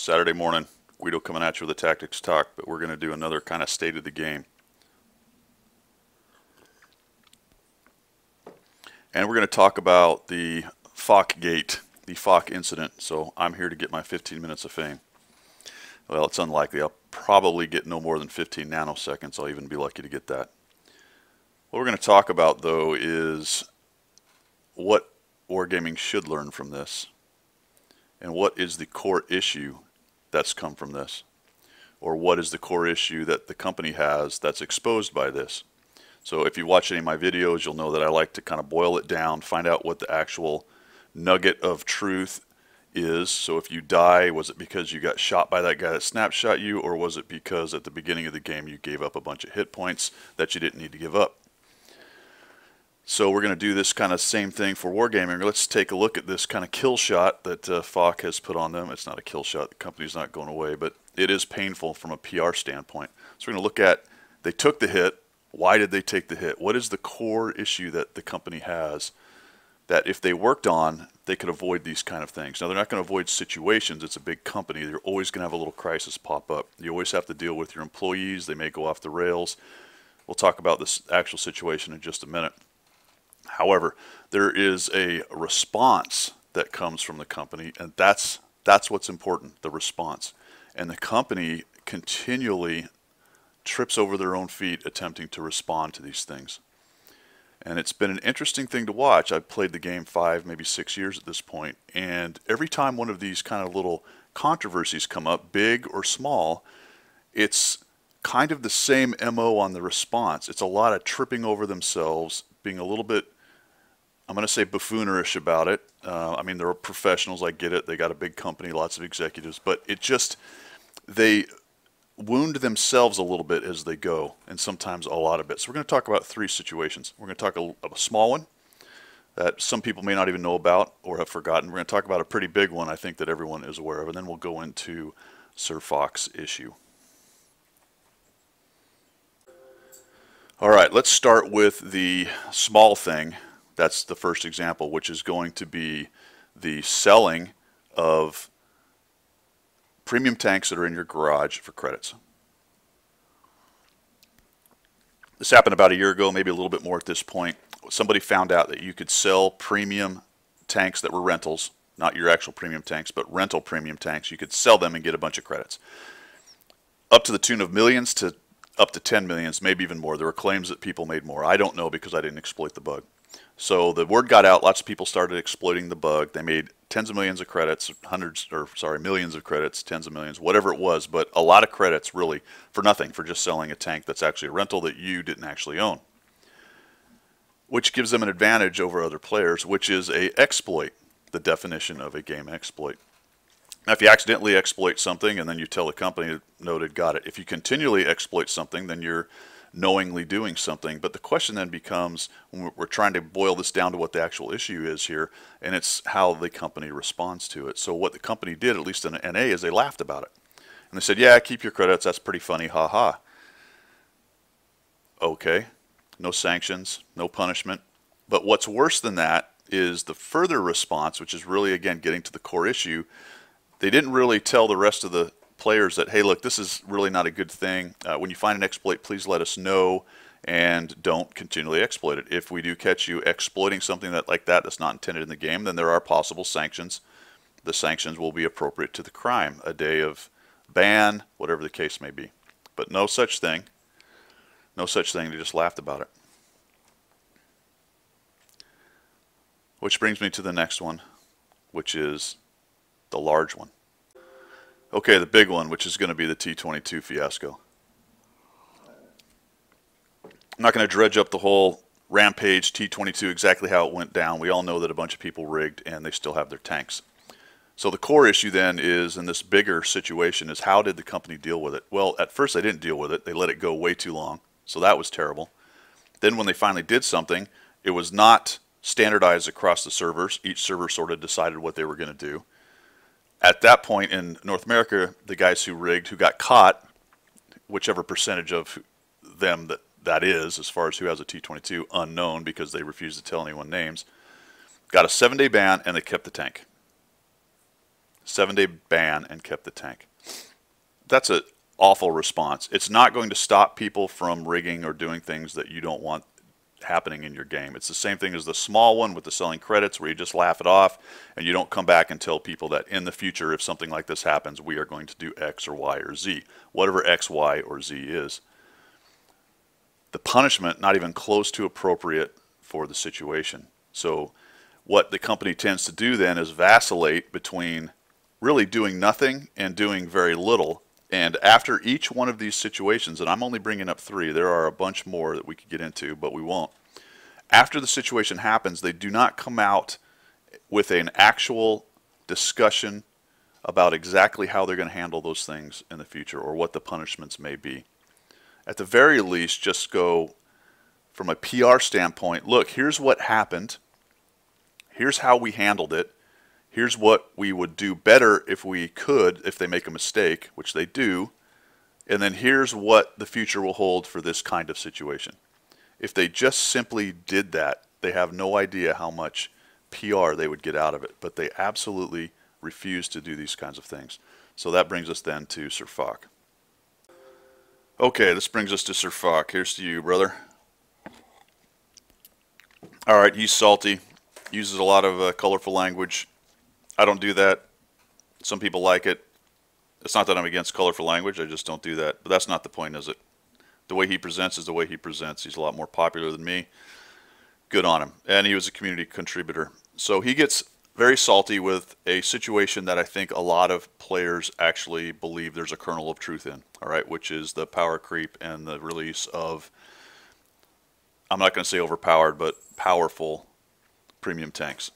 Saturday morning, Guido coming at you with a tactics talk, but we're going to do another kind of state of the game. And we're going to talk about the FochGate, the Foch incident. So I'm here to get my 15 minutes of fame. Well, it's unlikely. I'll probably get no more than 15 nanoseconds. I'll even be lucky to get that. What we're going to talk about, though, is what wargaming should learn from this, and what is the core issue that's come from this, or what is the core issue that the company has that's exposed by this. So if you watch any of my videos, you'll know that I like to kind of boil it down, find out what the actual nugget of truth is. So if you die, was it because you got shot by that guy that snapshot you, or was it because at the beginning of the game you gave up a bunch of hit points that you didn't need to give up? So we're going to do this kind of same thing for wargaming. Let's take a look at this kind of kill shot that Foch has put on them. It's not a kill shot. The company's not going away, but it is painful from a PR standpoint. So we're going to look at, they took the hit. Why did they take the hit? What is the core issue that the company has that if they worked on, they could avoid these kind of things? Now, they're not going to avoid situations. It's a big company. They're always going to have a little crisis pop up. You always have to deal with your employees. They may go off the rails. We'll talk about this actual situation in just a minute. However, there is a response that comes from the company, and that's what's important, the response. And the company continually trips over their own feet attempting to respond to these things. And it's been an interesting thing to watch. I've played the game 5, maybe 6 years at this point, and every time one of these kind of little controversies come up, big or small, it's kind of the same MO on the response. It's a lot of tripping over themselves, being a little bit, I'm going to say, buffoonerish about it. I mean, they're professionals, I get it. They got a big company, lots of executives, but it just, they wound themselves a little bit as they go, and sometimes a lot of it. So we're going to talk about 3 situations. We're going to talk a small one that some people may not even know about or have forgotten. We're going to talk about a pretty big one I think that everyone is aware of, and then we'll go into Sir Foch's issue. All right, let's start with the small thing. That's the first example, which is going to be the selling of premium tanks that are in your garage for credits. This happened about a year ago, maybe a little bit more at this point. Somebody found out that you could sell premium tanks that were rentals, not your actual premium tanks, but rental premium tanks. You could sell them and get a bunch of credits. Up to the tune of millions to up to 10 millions, maybe even more. There were claims that people made more. I don't know because I didn't exploit the bug. So the word got out. Lots of people started exploiting the bug. They made tens of millions of credits, millions of credits, tens of millions, whatever it was, but a lot of credits really for nothing, for just selling a tank that's actually a rental that you didn't actually own, which gives them an advantage over other players, which is a exploit, the definition of a game exploit. Now, if you accidentally exploit something and then you tell the company, noted, got it. If you continually exploit something, then you're knowingly doing something. But the question then becomes, when we're trying to boil this down to what the actual issue is here, and it's how the company responds to it. So what the company did, at least in NA, is they laughed about it. And they said, yeah, keep your credits, that's pretty funny, ha ha. Okay, no sanctions, no punishment. But what's worse than that is the further response, which is really, again, getting to the core issue. They didn't really tell the rest of the players that, hey, look, this is really not a good thing. When you find an exploit, please let us know and don't continually exploit it. If we do catch you exploiting something like that that's not intended in the game, then there are possible sanctions. The sanctions will be appropriate to the crime, a day of ban, whatever the case may be. But no such thing. No such thing. They just laughed about it. Which brings me to the next one, which is the large one. Okay, the big one, which is going to be the T-22 fiasco. I'm not going to dredge up the whole Rampage T-22, exactly how it went down. We all know that a bunch of people rigged and they still have their tanks. So the core issue then is, in this bigger situation, is how did the company deal with it? Well, at first they didn't deal with it. They let it go way too long. So that was terrible. Then when they finally did something, it was not standardized across the servers. Each server sort of decided what they were going to do. At that point in North America, the guys who rigged, who got caught, whichever percentage of them that is, as far as who has a T-22, unknown because they refused to tell anyone names, got a 7-day ban and they kept the tank. 7-day ban, and kept the tank. That's an awful response. It's not going to stop people from rigging or doing things that you don't want happening in your game. It's the same thing as the small one with the selling credits, where you just laugh it off and you don't come back and tell people that in the future, if something like this happens, we are going to do X or Y or Z, whatever X, Y, or Z is. The punishment not even close to appropriate for the situation. So what the company tends to do then is vacillate between really doing nothing and doing very little. And after each one of these situations, and I'm only bringing up 3, there are a bunch more that we could get into, but we won't. After the situation happens, they do not come out with an actual discussion about exactly how they're going to handle those things in the future or what the punishments may be. At the very least, just go from a PR standpoint, look, here's what happened. Here's how we handled it. Here's what we would do better if we could, if they make a mistake, which they do. And then here's what the future will hold for this kind of situation. If they just simply did that, they have no idea how much PR they would get out of it. But they absolutely refuse to do these kinds of things. So that brings us then to Sir Foch. Okay, this brings us to Sir Foch. Here's to you, brother. All right, he's salty. Uses a lot of colorful language. I don't do that. Some people like it. It's not that I'm against colorful language. I just don't do that. But that's not the point, is it? The way he presents is the way he presents. He's a lot more popular than me. Good on him. And he was a community contributor. So he gets very salty with a situation that I think a lot of players actually believe there's a kernel of truth in, all right, which is the power creep and the release of, I'm not going to say overpowered, but powerful premium tanks.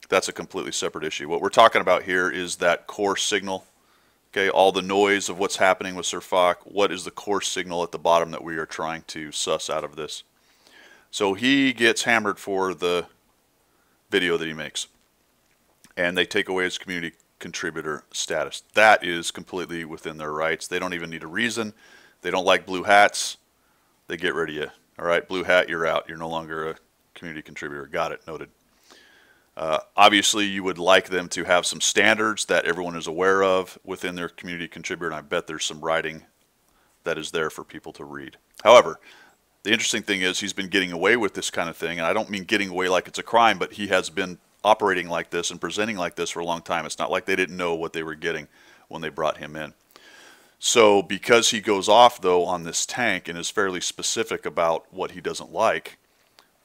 That's a completely separate issue. What we're talking about here is that core signal, okay, all the noise of what's happening with Sir Foch. What is the core signal at the bottom that we are trying to suss out of this? So he gets hammered for the video that he makes, and they take away his community contributor status. That is completely within their rights. They don't even need a reason. They don't like blue hats. They get rid of you. All right, blue hat, you're out. You're no longer a community contributor. Got it. Noted. Obviously, you would like them to have some standards that everyone is aware of within their community contributor, and I bet there's some writing that is there for people to read. However, the interesting thing is he's been getting away with this kind of thing, and I don't mean getting away like it's a crime, but he has been operating like this and presenting like this for a long time. It's not like they didn't know what they were getting when they brought him in. So because he goes off, though, on this tank and is fairly specific about what he doesn't like,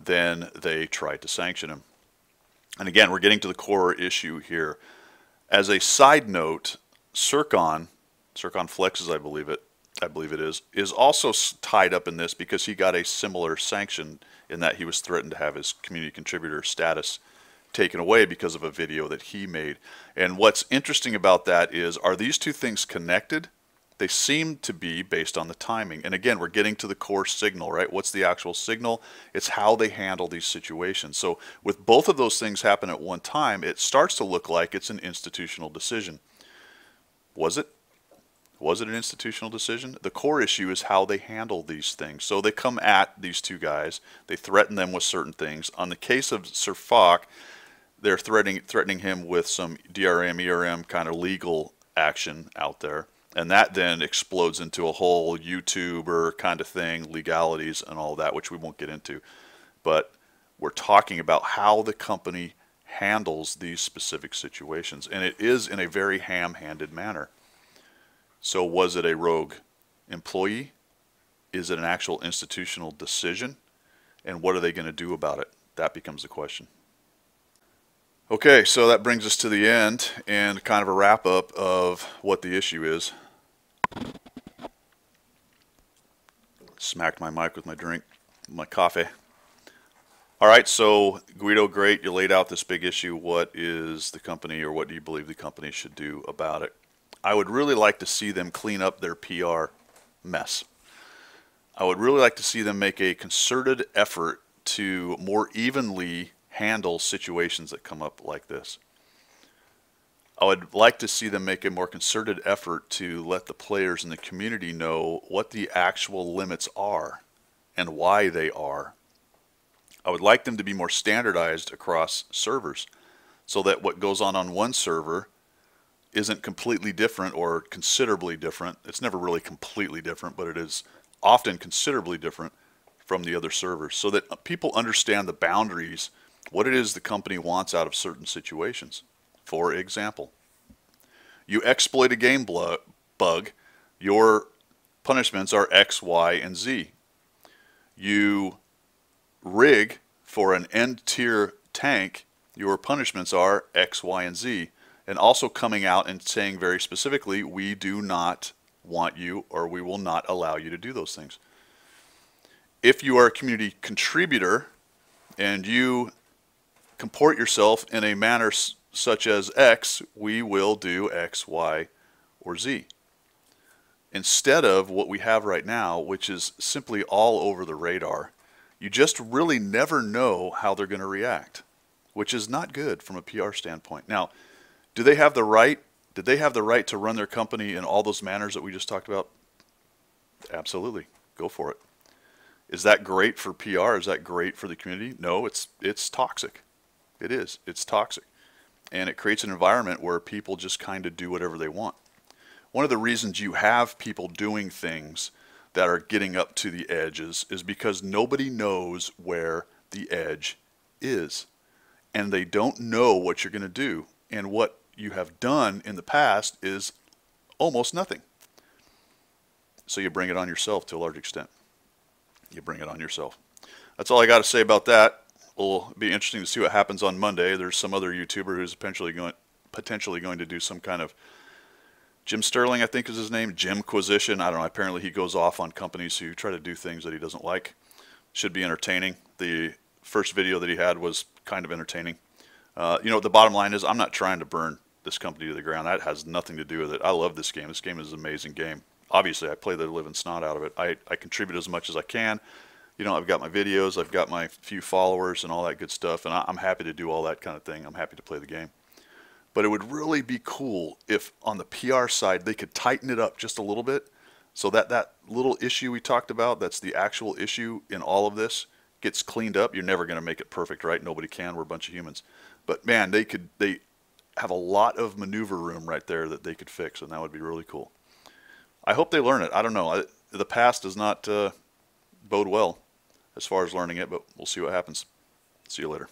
then they tried to sanction him. And again, we're getting to the core issue here. As a side note, Circon Flexes, I believe it is also tied up in this because he got a similar sanction in that he was threatened to have his community contributor status taken away because of a video that he made. And what's interesting about that is, are these two things connected? They seem to be based on the timing. And again, we're getting to the core signal, right? What's the actual signal? It's how they handle these situations. So with both of those things happen at one time, it starts to look like it's an institutional decision. Was it? Was it an institutional decision? The core issue is how they handle these things. So they come at these two guys. They threaten them with certain things. On the case of Sir Foch, they're threatening him with some DRM, ERM kind of legal action out there. And that then explodes into a whole YouTuber kind of thing, legalities and all that, which we won't get into. But we're talking about how the company handles these specific situations. And it is in a very ham-handed manner. So was it a rogue employee? Is it an actual institutional decision? And what are they going to do about it? That becomes the question. Okay, so that brings us to the end and kind of a wrap-up of what the issue is. Smacked my mic with my drink, my coffee. All right, so Guido, great. You laid out this big issue. What is the company, or what do you believe the company should do about it? I would really like to see them clean up their PR mess. I would really like to see them make a concerted effort to more evenly handle situations that come up like this. I would like to see them make a more concerted effort to let the players in the community know what the actual limits are and why they are. I would like them to be more standardized across servers so that what goes on one server isn't completely different or considerably different. It's never really completely different, but it is often considerably different from the other servers, so that people understand the boundaries, what it is the company wants out of certain situations. For example, you exploit a game bug, your punishments are X, Y, and Z. You rig for an end tier tank, your punishments are X, Y, and Z. And also coming out and saying very specifically, we do not want you, or we will not allow you to do those things. If you are a community contributor and you comport yourself in a manner such as X, we will do X, Y, or Z. Instead of what we have right now, which is simply all over the radar. You just really never know how they're going to react, which is not good from a PR standpoint. Now, do they have the right? Did they have the right to run their company in all those manners that we just talked about? Absolutely. Go for it. Is that great for PR? Is that great for the community? No, it's toxic. It is. It's toxic. And it creates an environment where people just kind of do whatever they want. One of the reasons you have people doing things that are getting up to the edges is because nobody knows where the edge is. And they don't know what you're going to do. And what you have done in the past is almost nothing. So you bring it on yourself to a large extent. You bring it on yourself. That's all I got to say about that. It'll be interesting to see what happens on Monday. There's some other YouTuber who's potentially going to do some kind of, Jim Sterling, I think is his name, Jimquisition. I don't know. Apparently he goes off on companies who try to do things that he doesn't like. Should be entertaining. The first video that he had was kind of entertaining. You know, the bottom line is I'm not trying to burn this company to the ground. That has nothing to do with it. I love this game. This game is an amazing game. Obviously, I play the living snot out of it. I contribute as much as I can. You know, I've got my videos, I've got my few followers and all that good stuff, and I'm happy to do all that kind of thing. I'm happy to play the game. But it would really be cool if on the PR side they could tighten it up just a little bit so that that little issue we talked about, that's the actual issue in all of this, gets cleaned up. You're never going to make it perfect, right? Nobody can. We're a bunch of humans. But man, they have a lot of maneuver room right there that they could fix, and that would be really cool. I hope they learn it. I don't know. The past does not bode well as far as learning it, but we'll see what happens. See you later.